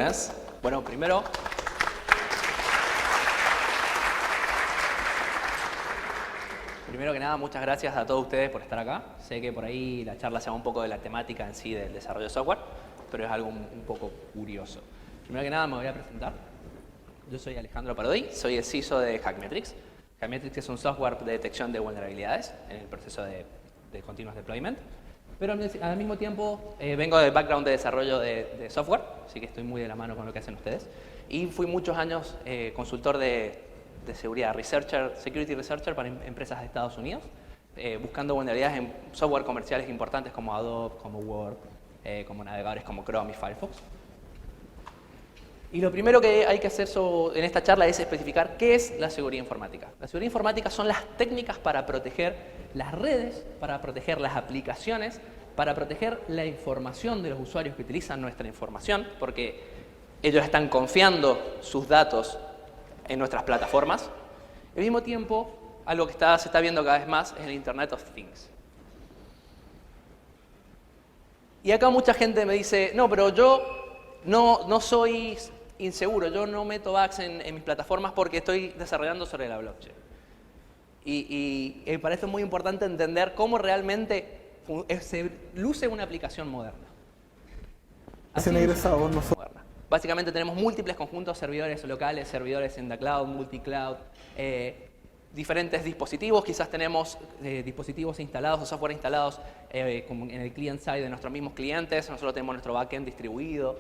buenas. Bueno, primero que nada, muchas gracias a todos ustedes por estar acá. Sé que por ahí la charla se va un poco de la temática en sí del desarrollo de software, pero es algo un poco curioso. Primero que nada me voy a presentar. Yo soy Alejandro Parodi, soy el CISO de Hackmetrics. Hackmetrics es un software de detección de vulnerabilidades en el proceso de continuous deployment. Pero al mismo tiempo vengo del background de desarrollo de software, así que estoy muy de la mano con lo que hacen ustedes. Y fui muchos años consultor de seguridad, security researcher para empresas de Estados Unidos, buscando vulnerabilidades en software comerciales importantes como Adobe, como Word, como navegadores como Chrome y Firefox. Y lo primero que hay que hacer en esta charla es especificar qué es la seguridad informática. La seguridad informática son las técnicas para proteger las redes, para proteger las aplicaciones, para proteger la información de los usuarios que utilizan nuestra información, porque ellos están confiando sus datos en nuestras plataformas. Al mismo tiempo, algo que se está viendo cada vez más es el Internet of Things. Y acá mucha gente me dice, no, pero yo no soy inseguro, yo no meto bugs en mis plataformas porque estoy desarrollando sobre la blockchain. Y me parece muy importante entender cómo realmente se luce una aplicación moderna. Moderna. Básicamente tenemos múltiples conjuntos, servidores locales, servidores en the cloud, multi-cloud, diferentes dispositivos. Quizás tenemos dispositivos instalados o software instalados como en el client side de nuestros mismos clientes. Nosotros tenemos nuestro backend distribuido.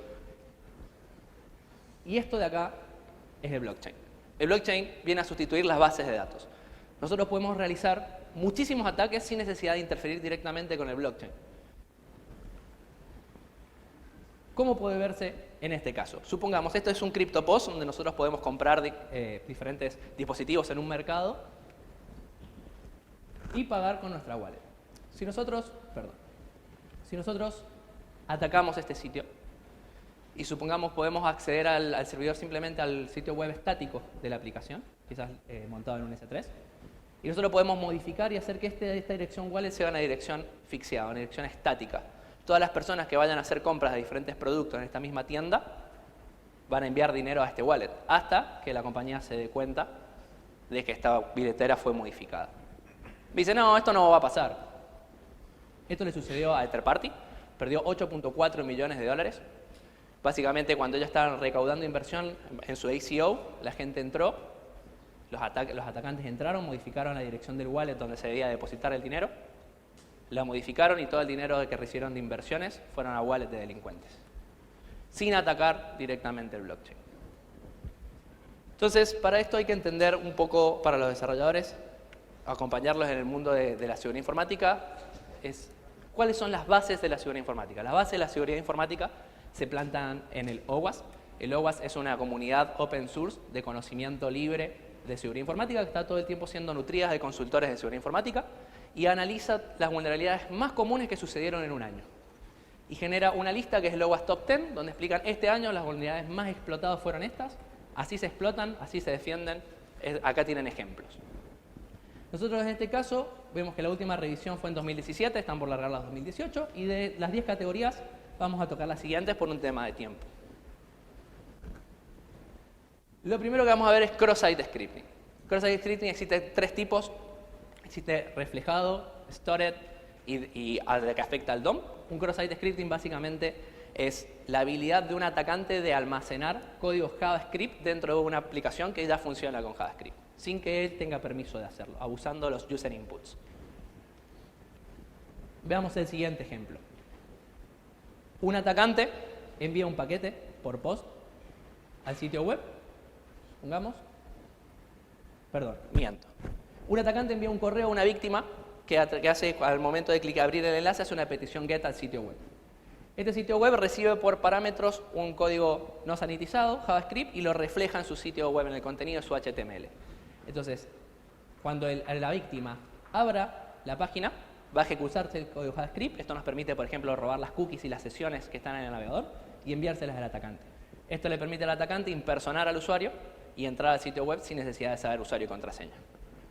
Y esto de acá es el blockchain. El blockchain viene a sustituir las bases de datos. Nosotros podemos realizar muchísimos ataques sin necesidad de interferir directamente con el blockchain. ¿Cómo puede verse en este caso? Supongamos, esto es un CryptoPOS donde nosotros podemos comprar diferentes dispositivos en un mercado y pagar con nuestra wallet. Si nosotros atacamos este sitio y supongamos podemos acceder al servidor simplemente al sitio web estático de la aplicación, quizás montado en un S3, y nosotros podemos modificar y hacer que esta dirección wallet sea una dirección fixada, una dirección estática. Todas las personas que vayan a hacer compras de diferentes productos en esta misma tienda van a enviar dinero a este wallet hasta que la compañía se dé cuenta de que esta billetera fue modificada. Dice, no, esto no va a pasar. Esto le sucedió a Etherparty, perdió 8.4 millones de dólares. Básicamente, cuando ellos estaban recaudando inversión en su ACO, la gente entró, los atacantes entraron, modificaron la dirección del wallet donde se debía depositar el dinero, la modificaron y todo el dinero que recibieron de inversiones fueron a wallet de delincuentes, sin atacar directamente el blockchain. Entonces, para esto hay que entender un poco, para los desarrolladores, acompañarlos en el mundo de la seguridad informática, es cuáles son las bases de la seguridad informática. Las bases de la seguridad informática se plantan en el OWASP. El OWASP es una comunidad open source de conocimiento libre de seguridad informática que está todo el tiempo siendo nutrida de consultores de seguridad informática y analiza las vulnerabilidades más comunes que sucedieron en un año. Y genera una lista que es el OWASP Top 10, donde explican este año las vulnerabilidades más explotadas fueron estas, así se explotan, así se defienden, acá tienen ejemplos. Nosotros en este caso vemos que la última revisión fue en 2017, están por largarla en 2018, y de las 10 categorías vamos a tocar las siguientes por un tema de tiempo. Lo primero que vamos a ver es cross-site scripting. Cross-site scripting existe tres tipos. Existe reflejado, stored y que afecta al DOM. Un cross-site scripting básicamente es la habilidad de un atacante de almacenar códigos JavaScript dentro de una aplicación que ya funciona con JavaScript, sin que él tenga permiso de hacerlo, abusando los user inputs. Veamos el siguiente ejemplo. Un atacante envía un paquete por post al sitio web. Miento. Un atacante envía un correo a una víctima que hace, al momento de abrir el enlace, hace una petición GET al sitio web. Este sitio web recibe por parámetros un código no sanitizado, JavaScript, y lo refleja en su sitio web, en el contenido de su HTML. Entonces, cuando la víctima abra la página, va a ejecutarse el código JavaScript. Esto nos permite, por ejemplo, robar las cookies y las sesiones que están en el navegador y enviárselas al atacante. Esto le permite al atacante impersonar al usuario y entrar al sitio web sin necesidad de saber usuario y contraseña.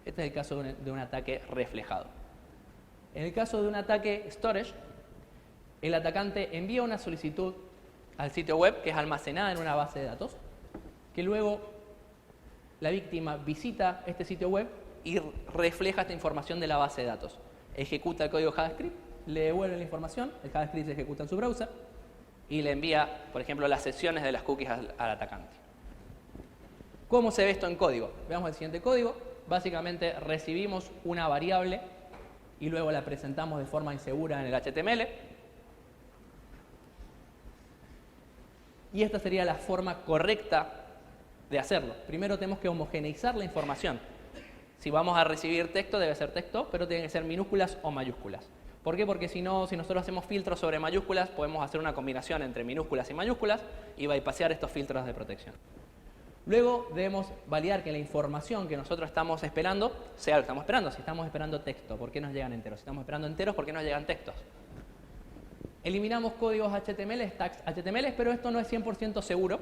Este es el caso de un ataque reflejado. En el caso de un ataque storage, el atacante envía una solicitud al sitio web, que es almacenada en una base de datos, que luego la víctima visita este sitio web y refleja esta información de la base de datos. Ejecuta el código JavaScript, le devuelve la información, el JavaScript se ejecuta en su browser y le envía, por ejemplo, las sesiones de las cookies al atacante. ¿Cómo se ve esto en código? Veamos el siguiente código. Básicamente recibimos una variable y luego la presentamos de forma insegura en el HTML. Y esta sería la forma correcta de hacerlo. Primero tenemos que homogeneizar la información. Si vamos a recibir texto, debe ser texto, pero tienen que ser minúsculas o mayúsculas. ¿Por qué? Porque si no, si nosotros hacemos filtros sobre mayúsculas, podemos hacer una combinación entre minúsculas y mayúsculas y bypassear estos filtros de protección. Luego debemos validar que la información que nosotros estamos esperando sea lo que estamos esperando. Si estamos esperando texto, ¿por qué nos llegan enteros? Si estamos esperando enteros, ¿por qué nos llegan textos? Eliminamos códigos HTML, tags HTML, pero esto no es 100% seguro,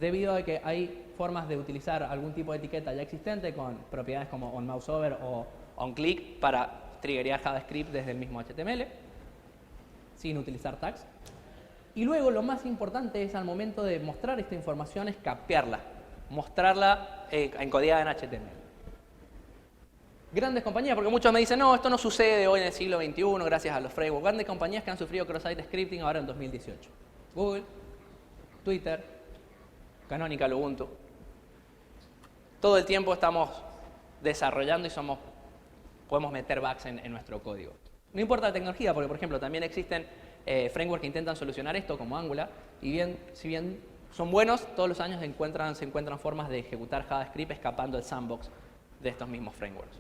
debido a que hay formas de utilizar algún tipo de etiqueta ya existente con propiedades como onMouseOver o onClick para triggerear JavaScript desde el mismo HTML, sin utilizar tags. Y luego lo más importante es al momento de mostrar esta información es capearla, mostrarla encodiada en HTML. Grandes compañías, porque muchos me dicen, no, esto no sucede hoy en el siglo XXI gracias a los frameworks. Grandes compañías que han sufrido cross-site scripting ahora en 2018. Google, Twitter, Canonical, Ubuntu. Todo el tiempo estamos desarrollando y podemos meter bugs en nuestro código. No importa la tecnología, porque por ejemplo también existen frameworks que intentan solucionar esto, como Angular, y si bien son buenos, todos los años se encuentran formas de ejecutar JavaScript escapando del sandbox de estos mismos frameworks.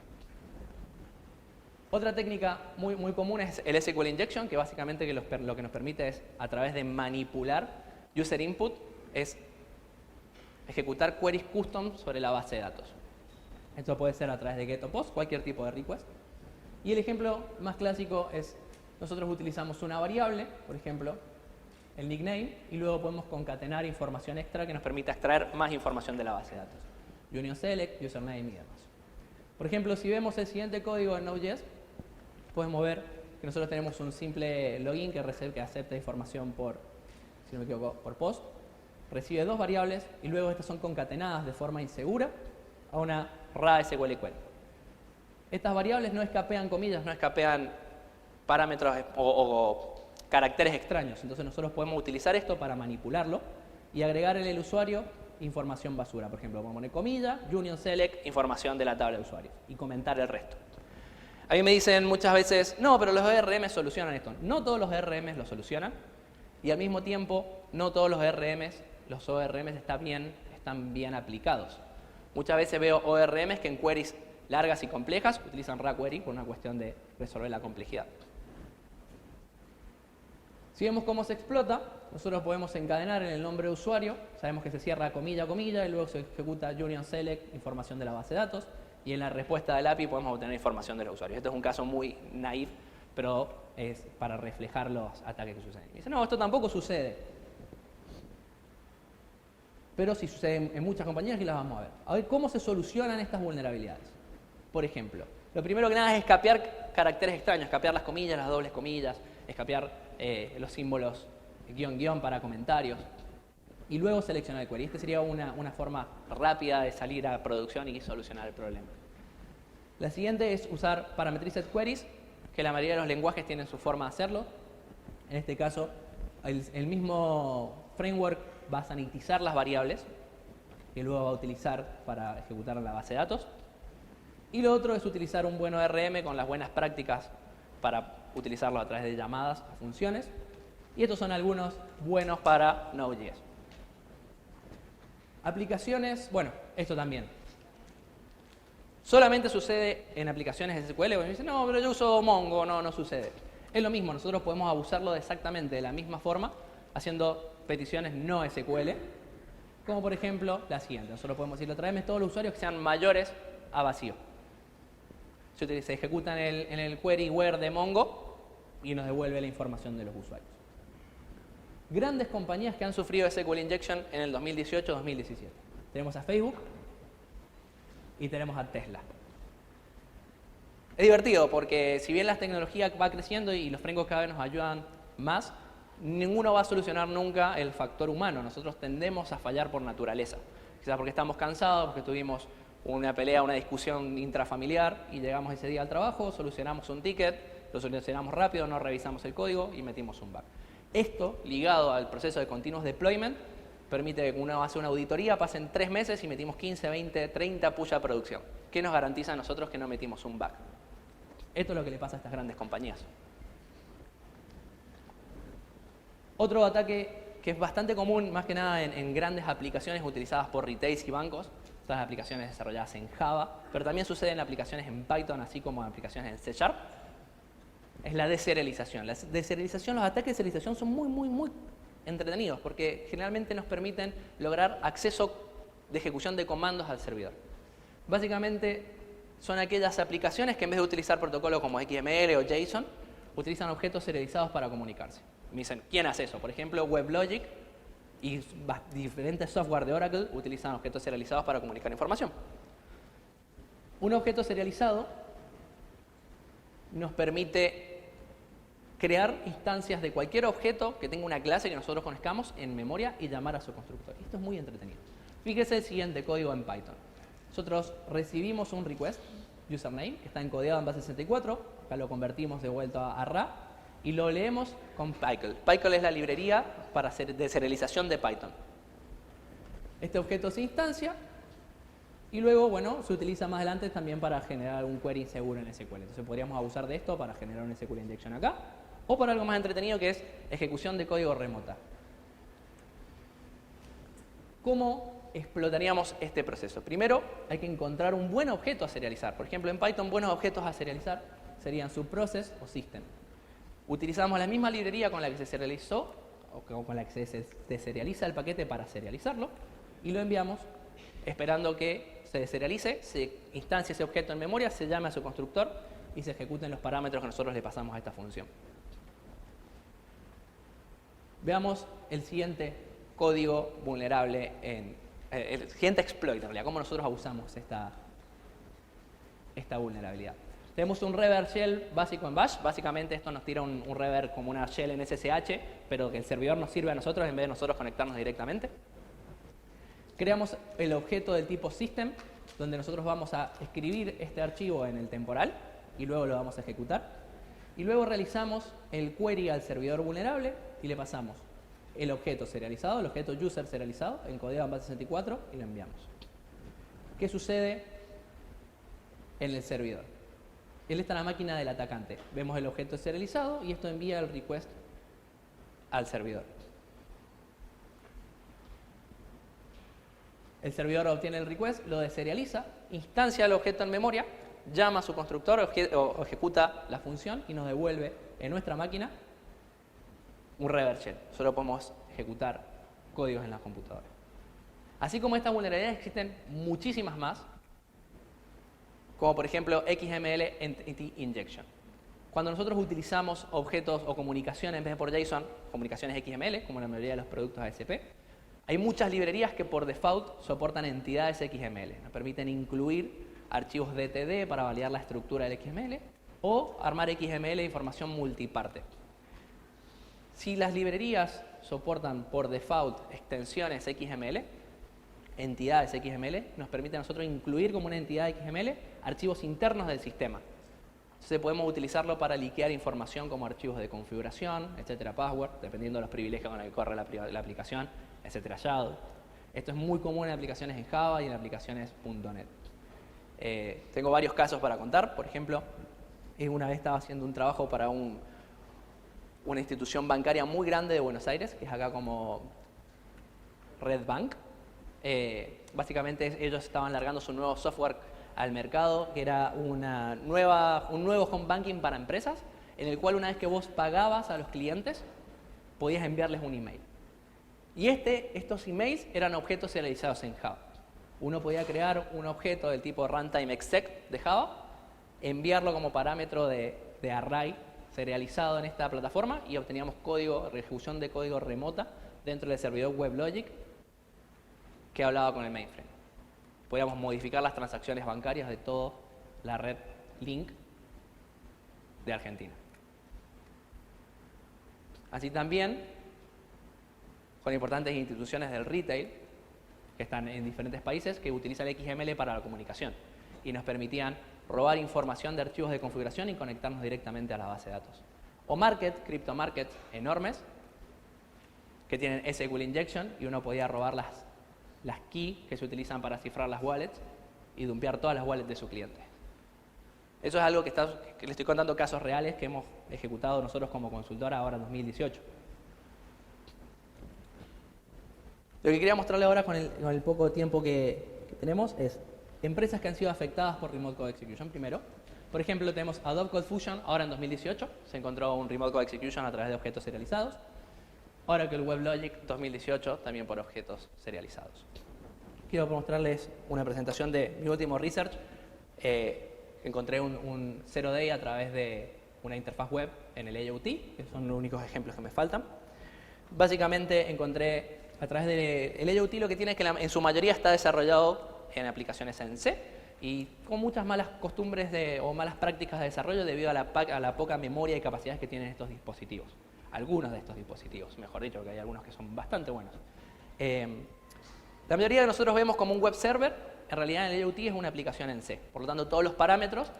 Otra técnica muy común es el SQL Injection, que básicamente lo que nos permite es, a través de manipular user input, es ejecutar queries custom sobre la base de datos. Esto puede ser a través de get o post, cualquier tipo de request. Y el ejemplo más clásico es, nosotros utilizamos una variable, por ejemplo, el nickname, y luego podemos concatenar información extra que nos permita extraer más información de la base de datos. Union select, username y demás. Por ejemplo, si vemos el siguiente código en Node.js, podemos ver que nosotros tenemos un simple login que acepta información por, si no me equivoco, por post. Recibe dos variables y luego estas son concatenadas de forma insegura a una raw SQL query. Estas variables no escapean comillas, no escapean parámetros o caracteres extraños. Entonces nosotros podemos utilizar esto para manipularlo y agregar en el usuario información basura. Por ejemplo, podemos poner comilla, union select, información de la tabla de usuarios y comentar el resto. A mí me dicen muchas veces, no, pero los ORM solucionan esto. No todos los ORM lo solucionan y al mismo tiempo no todos los ORM están bien aplicados. Muchas veces veo ORMs que en queries largas y complejas utilizan raw query por una cuestión de resolver la complejidad. Si vemos cómo se explota, nosotros podemos encadenar en el nombre de usuario, sabemos que se cierra comilla, comilla, y luego se ejecuta union select, información de la base de datos, y en la respuesta del API podemos obtener información de los usuarios. Este es un caso muy naif, pero es para reflejar los ataques que suceden. Y dice, no, esto tampoco sucede. Pero sí sucede en muchas compañías y las vamos a ver. A ver cómo se solucionan estas vulnerabilidades. Por ejemplo, lo primero que nada es escapear caracteres extraños, escapear las comillas, las dobles comillas, escapear los símbolos guión para comentarios y luego seleccionar el query. Esta sería una forma rápida de salir a producción y solucionar el problema. La siguiente es usar parameterized queries, que la mayoría de los lenguajes tienen su forma de hacerlo. En este caso, el mismo framework va a sanitizar las variables que luego va a utilizar para ejecutar la base de datos. Y lo otro es utilizar un buen ORM con las buenas prácticas para utilizarlo a través de llamadas a funciones. Y estos son algunos buenos para Node.js. Aplicaciones, bueno, esto también. Solamente sucede en aplicaciones de SQL. Me dicen, no, pero yo uso Mongo. No sucede. Es lo mismo, nosotros podemos abusarlo exactamente de la misma forma, haciendo peticiones no SQL, como por ejemplo la siguiente. Nosotros podemos decirle, tráeme todos los usuarios que sean mayores a vacío. Se ejecuta en el query where de Mongo y nos devuelve la información de los usuarios. Grandes compañías que han sufrido SQL Injection en el 2018-2017. Tenemos a Facebook y tenemos a Tesla. Es divertido porque si bien la tecnología va creciendo y los frameworks cada vez nos ayudan más, ninguno va a solucionar nunca el factor humano. Nosotros tendemos a fallar por naturaleza. Quizás porque estamos cansados, porque tuvimos una pelea, una discusión intrafamiliar y llegamos ese día al trabajo, solucionamos un ticket, lo solucionamos rápido, no revisamos el código y metimos un bug. Esto, ligado al proceso de continuous deployment, permite que uno hace una auditoría, pasen 3 meses y metimos 15, 20, 30 push a producción. ¿Qué nos garantiza a nosotros que no metimos un bug? Esto es lo que le pasa a estas grandes compañías. Otro ataque que es bastante común, más que nada en grandes aplicaciones utilizadas por retails y bancos, estas aplicaciones desarrolladas en Java, pero también sucede en aplicaciones en Python, así como en aplicaciones en C#, es la deserialización. La deserialización, los ataques de serialización son muy entretenidos porque generalmente nos permiten lograr acceso de ejecución de comandos al servidor. Básicamente son aquellas aplicaciones que en vez de utilizar protocolos como XML o JSON, utilizan objetos serializados para comunicarse. Me dicen, ¿quién hace eso? Por ejemplo, WebLogic y diferentes software de Oracle utilizan objetos serializados para comunicar información. Un objeto serializado nos permite crear instancias de cualquier objeto que tenga una clase que nosotros conozcamos en memoria y llamar a su constructor. Esto es muy entretenido. Fíjese el siguiente código en Python. Nosotros recibimos un request, username, que está encodeado en base 64, acá lo convertimos de vuelta a RA, y lo leemos con Pickle. Pickle es la librería de serialización de Python. Este objeto se instancia y luego, bueno, se utiliza más adelante también para generar un query seguro en SQL. Entonces podríamos abusar de esto para generar un SQL injection acá, o para algo más entretenido que es ejecución de código remota. ¿Cómo explotaríamos este proceso? Primero, hay que encontrar un buen objeto a serializar. Por ejemplo, en Python, buenos objetos a serializar serían subprocess o system. Utilizamos la misma librería con la que se serializó, o con la que se deserializa el paquete para serializarlo, y lo enviamos esperando que se deserialice, se instancia ese objeto en memoria, se llame a su constructor y se ejecuten los parámetros que nosotros le pasamos a esta función. Veamos el siguiente código vulnerable, el siguiente exploit, en realidad, cómo nosotros abusamos esta vulnerabilidad. Tenemos un reverse shell básico en Bash. Básicamente esto nos tira un reverse como una shell en SSH, pero que el servidor nos sirve a nosotros en vez de nosotros conectarnos directamente. Creamos el objeto del tipo system, donde nosotros vamos a escribir este archivo en el temporal y luego lo vamos a ejecutar. Y luego realizamos el query al servidor vulnerable y le pasamos el objeto serializado, el objeto user serializado, encodeado en base 64 y lo enviamos. ¿Qué sucede en el servidor? Él está en la máquina del atacante. Vemos el objeto serializado y esto envía el request al servidor. El servidor obtiene el request, lo deserializa, instancia el objeto en memoria, llama a su constructor o ejecuta la función y nos devuelve en nuestra máquina un reverse shell. Solo podemos ejecutar códigos en la computadora. Así como estas vulnerabilidades existen muchísimas más, como por ejemplo XML Entity Injection. Cuando nosotros utilizamos objetos o comunicaciones en vez de por JSON, comunicaciones XML, como la mayoría de los productos ASP, hay muchas librerías que por default soportan entidades XML. Nos permiten incluir archivos DTD para validar la estructura del XML o armar XML de información multiparte. Si las librerías soportan por default extensiones XML, entidades XML, nos permite a nosotros incluir como una entidad XML archivos internos del sistema. Entonces podemos utilizarlo para liquear información como archivos de configuración, etcétera, password, dependiendo de los privilegios con los que corre la aplicación, etcétera, shadow. Esto es muy común en aplicaciones en Java y en aplicaciones .NET. Tengo varios casos para contar. Por ejemplo, una vez estaba haciendo un trabajo para una institución bancaria muy grande de Buenos Aires, que es acá como Red Bank. Básicamente ellos estaban largando su nuevo software al mercado, que era un nuevo home banking para empresas, en el cual una vez que vos pagabas a los clientes, podías enviarles un email. Y estos emails eran objetos serializados en Java. Uno podía crear un objeto del tipo runtime exec de Java, enviarlo como parámetro de array serializado en esta plataforma y obteníamos ejecución de código remota dentro del servidor WebLogic que hablaba con el mainframe. Podíamos modificar las transacciones bancarias de toda la red Link de Argentina. Así también con importantes instituciones del retail que están en diferentes países que utilizan el XML para la comunicación y nos permitían robar información de archivos de configuración y conectarnos directamente a la base de datos. O crypto markets enormes que tienen SQL injection y uno podía robar las keys que se utilizan para cifrar las wallets y dumpear todas las wallets de su cliente. Eso es algo que le estoy contando casos reales que hemos ejecutado nosotros como consultora ahora en 2018. Lo que quería mostrarle ahora con el poco tiempo que tenemos es empresas que han sido afectadas por Remote Code Execution primero. Por ejemplo, tenemos Adobe Code Fusion ahora en 2018. Se encontró un Remote Code Execution a través de objetos serializados. Oracle WebLogic 2018 también por objetos serializados. Quiero mostrarles una presentación de mi último research. Encontré un Zero Day a través de una interfaz web en el AOT, que son los únicos ejemplos que me faltan. Básicamente encontré a través del AOT lo que tiene es que en su mayoría está desarrollado en aplicaciones en C y con muchas malas costumbres o malas prácticas de desarrollo debido a la poca memoria y capacidades que tienen estos dispositivos. Algunos de estos dispositivos, mejor dicho, porque hay algunos que son bastante buenos. La mayoría de nosotros vemos como un web server, en realidad el AOT es una aplicación en C. Por lo tanto, todos los parámetros,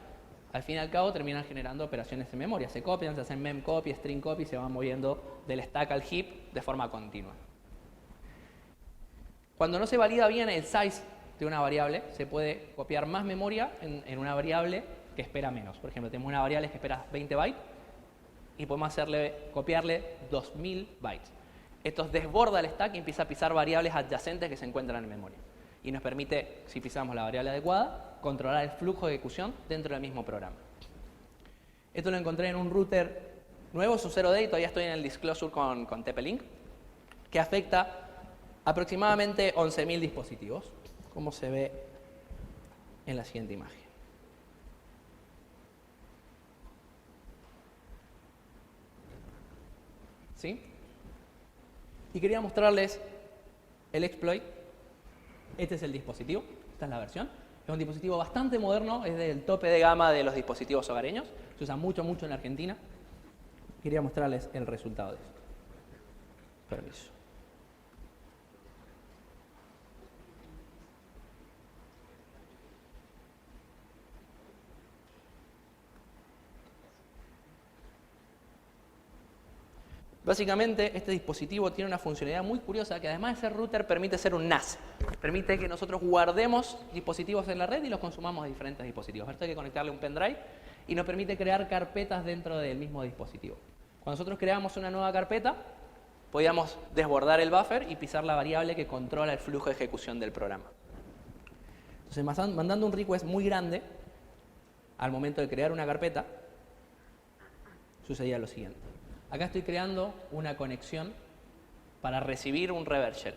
al fin y al cabo, terminan generando operaciones en memoria. Se copian, se hacen memcopy, string copy, se van moviendo del stack al heap de forma continua. Cuando no se valida bien el size de una variable, se puede copiar más memoria en una variable que espera menos. Por ejemplo, tenemos una variable que espera 20 bytes y podemos copiarle 2000 bytes. Esto desborda el stack y empieza a pisar variables adyacentes que se encuentran en memoria. Y nos permite, si pisamos la variable adecuada, controlar el flujo de ejecución dentro del mismo programa. Esto lo encontré en un router nuevo, es un Zero Day, todavía estoy en el disclosure con TP-Link, que afecta aproximadamente 11.000 dispositivos, como se ve en la siguiente imagen. ¿Sí? Y quería mostrarles el exploit. Este es el dispositivo, esta es la versión. Es un dispositivo bastante moderno, es del tope de gama de los dispositivos hogareños. Se usa mucho en Argentina. Quería mostrarles el resultado de esto. Permiso. Básicamente, este dispositivo tiene una funcionalidad muy curiosa que además de ser router permite ser un NAS. Permite que nosotros guardemos dispositivos en la red y los consumamos de diferentes dispositivos. Esto hay que conectarle un pendrive y nos permite crear carpetas dentro del mismo dispositivo. Cuando nosotros creamos una nueva carpeta, podíamos desbordar el buffer y pisar la variable que controla el flujo de ejecución del programa. Entonces, mandando un request muy grande, al momento de crear una carpeta, sucedía lo siguiente. Acá estoy creando una conexión para recibir un reverse shell.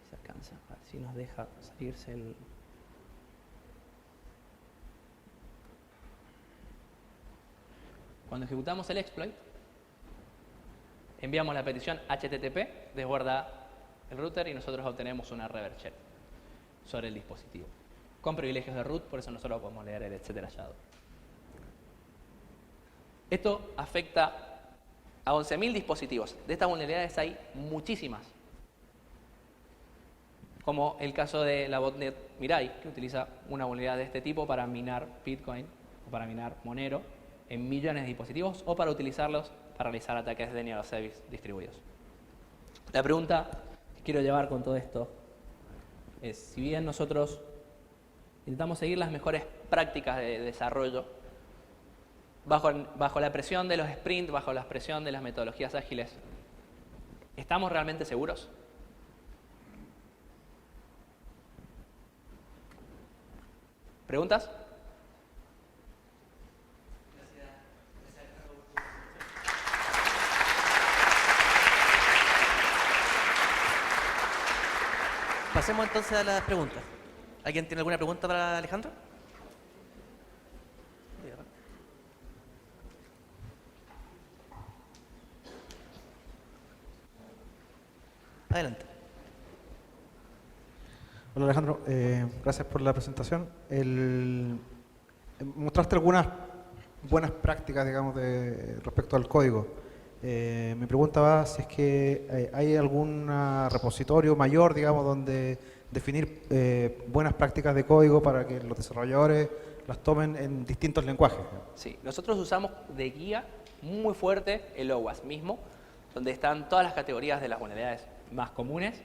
Se alcanza, a ver si nos deja salirse el... Cuando ejecutamos el exploit, enviamos la petición HTTP, desborda el router y nosotros obtenemos una reverse shell sobre el dispositivo. Con privilegios de root, por eso nosotros podemos leer el etc. shadow. Esto afecta a 11.000 dispositivos. De estas vulnerabilidades hay muchísimas. Como el caso de la botnet Mirai, que utiliza una vulnerabilidad de este tipo para minar Bitcoin o para minar Monero en millones de dispositivos o para utilizarlos para realizar ataques de denial of service distribuidos. La pregunta que quiero llevar con todo esto es, si bien nosotros intentamos seguir las mejores prácticas de desarrollo, bajo la presión de los sprints, bajo la presión de las metodologías ágiles, ¿estamos realmente seguros? ¿Preguntas? Pasemos entonces a las preguntas. ¿Alguien tiene alguna pregunta para Alejandro? Adelante. Hola Alejandro, gracias por la presentación. Mostraste algunas buenas prácticas, digamos, respecto al código. Mi pregunta va si es que hay algún repositorio mayor, digamos, donde definir buenas prácticas de código para que los desarrolladores las tomen en distintos lenguajes. Sí, nosotros usamos de guía muy fuerte el OWASP mismo, donde están todas las categorías de las vulnerabilidades más comunes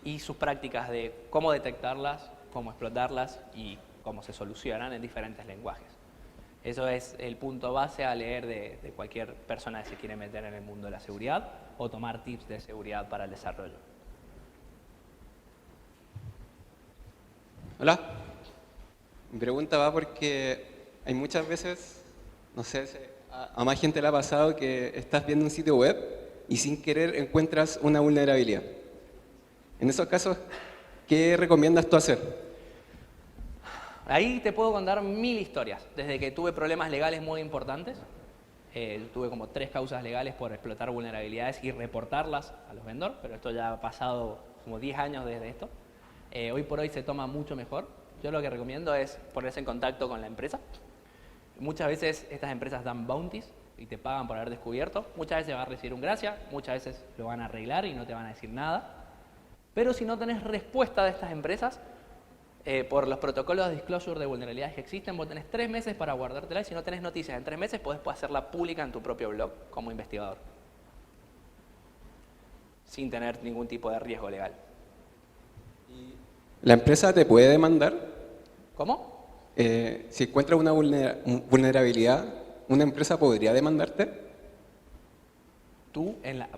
y sus prácticas de cómo detectarlas, cómo explotarlas y cómo se solucionan en diferentes lenguajes. Eso es el punto base a leer de cualquier persona que se quiere meter en el mundo de la seguridad o tomar tips de seguridad para el desarrollo. Hola. Mi pregunta va porque hay muchas veces, no sé, a más gente le ha pasado que estás viendo un sitio web y sin querer encuentras una vulnerabilidad. En esos casos, ¿qué recomiendas tú hacer? Ahí te puedo contar 1000 historias. Desde que tuve problemas legales muy importantes, tuve como 3 causas legales por explotar vulnerabilidades y reportarlas a los vendors, pero esto ya ha pasado como 10 años desde esto. Hoy por hoy se toma mucho mejor. Yo lo que recomiendo es ponerse en contacto con la empresa. Muchas veces estas empresas dan bounties y te pagan por haber descubierto. Muchas veces vas a recibir un gracia, muchas veces lo van a arreglar y no te van a decir nada. Pero si no tenés respuesta de estas empresas, por los protocolos de disclosure de vulnerabilidades que existen, vos tenés 3 meses para guardártela y si no tenés noticias en 3 meses, podés hacerla pública en tu propio blog como investigador. Sin tener ningún tipo de riesgo legal. ¿La empresa te puede demandar? ¿Cómo? Si encuentra una vulnerabilidad, ¿una empresa podría demandarte?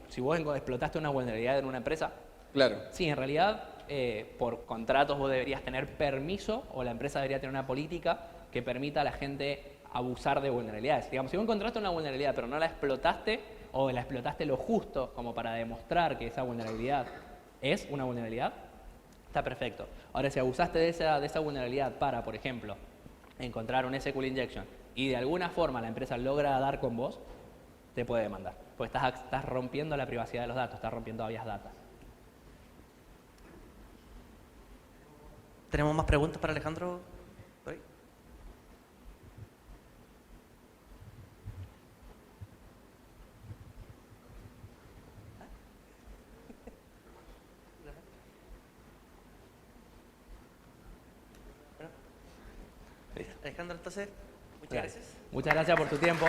Si vos explotaste una vulnerabilidad en una empresa, Claro. sí, en realidad, por contratos vos deberías tener permiso o la empresa debería tener una política que permita a la gente abusar de vulnerabilidades. Digamos, si vos encontraste una vulnerabilidad pero no la explotaste o la explotaste lo justo como para demostrar que esa vulnerabilidad es una vulnerabilidad, está perfecto. Ahora, si abusaste de esa vulnerabilidad para, por ejemplo, encontrar un SQL injection y de alguna forma la empresa logra dar con vos, te puede demandar. Porque estás rompiendo la privacidad de los datos, estás rompiendo habeas data. ¿Tenemos más preguntas para Alejandro? ¿Por ahí? Alejandro, entonces, muchas gracias. Muchas gracias por tu tiempo.